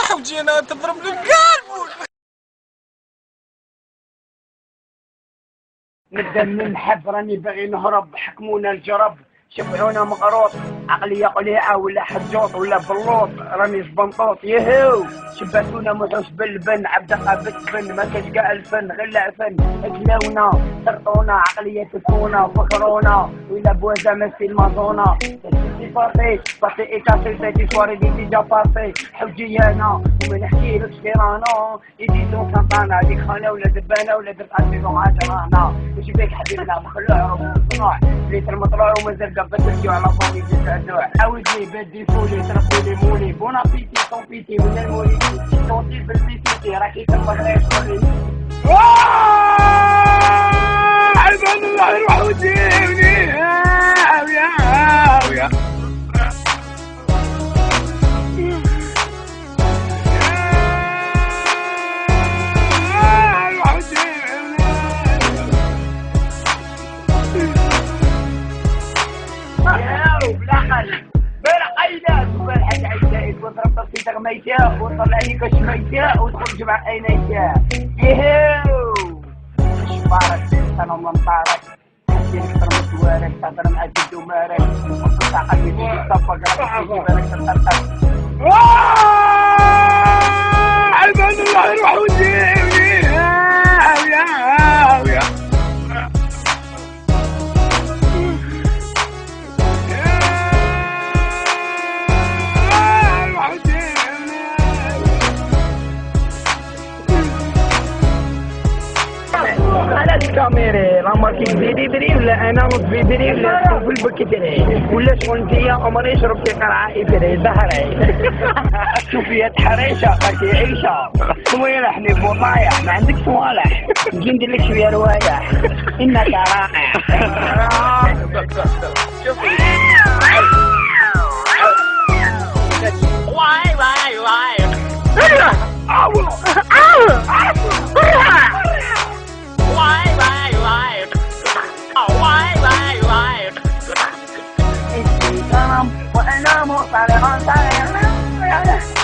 حوجينا تضرب لي القلب. نبدا من النحب، راني باغي نهرب، حكمونا الجرب، شبعونا مغروط، عقلية قليعة ولا حجوط ولا بلوط، راني زبنطوط يهو، شباتونا محوش بالبن، عبدقة بالبن، ما كاش كاع الفن غير العفن، اكلاونا سرطونا، عقلية تفونا فكرونا، ولا بوازا ماشي المازونا، باسي ايكاسي سيتي سواري دي ديجا باسي، حوجيانا ومنحكيلكش في رانا، يديتو كانطانا، ديك خانة ولا دبانة ولا درت عالسيزون عجرانا، وش بيك حبيبنا بخلوع روح الصناع، ليت المطلوع ومازال قبل ترجع على فوني تتعدوع، عاودني بدي فولي تربولي مولي، بون ابيتي طوبيتي ولا المولي، طوطي بالبيتي راكي كالمغرب صوري. عباد الله يروح وديوني يا هاوية. بالحاج عيسى وضرب تصيد غميتاه وطلع لي كاش ميتاه وتخرج مع عينيتاه يهو شبارك انا مطارك حسين اكثر من دوارك تهضر مع جد ومارك وقلت عقلي تصفق راك تجيب بالك تتقطع. عباد الله يروح وديوني هاوية هاوية. أنا الكاميري لا ماركي بيدري ولا أنا نص بيدري ولا في البكتري ولا شغل انتيا عمري شربتي قرعة إبري زهري شوفي تحريشة خاكي عيشة صويلح لي بوطايح ما عندك صوالح نجي ندير لك شوية روايح إنك رائع. واي واي واي وانا مو صالحان صالح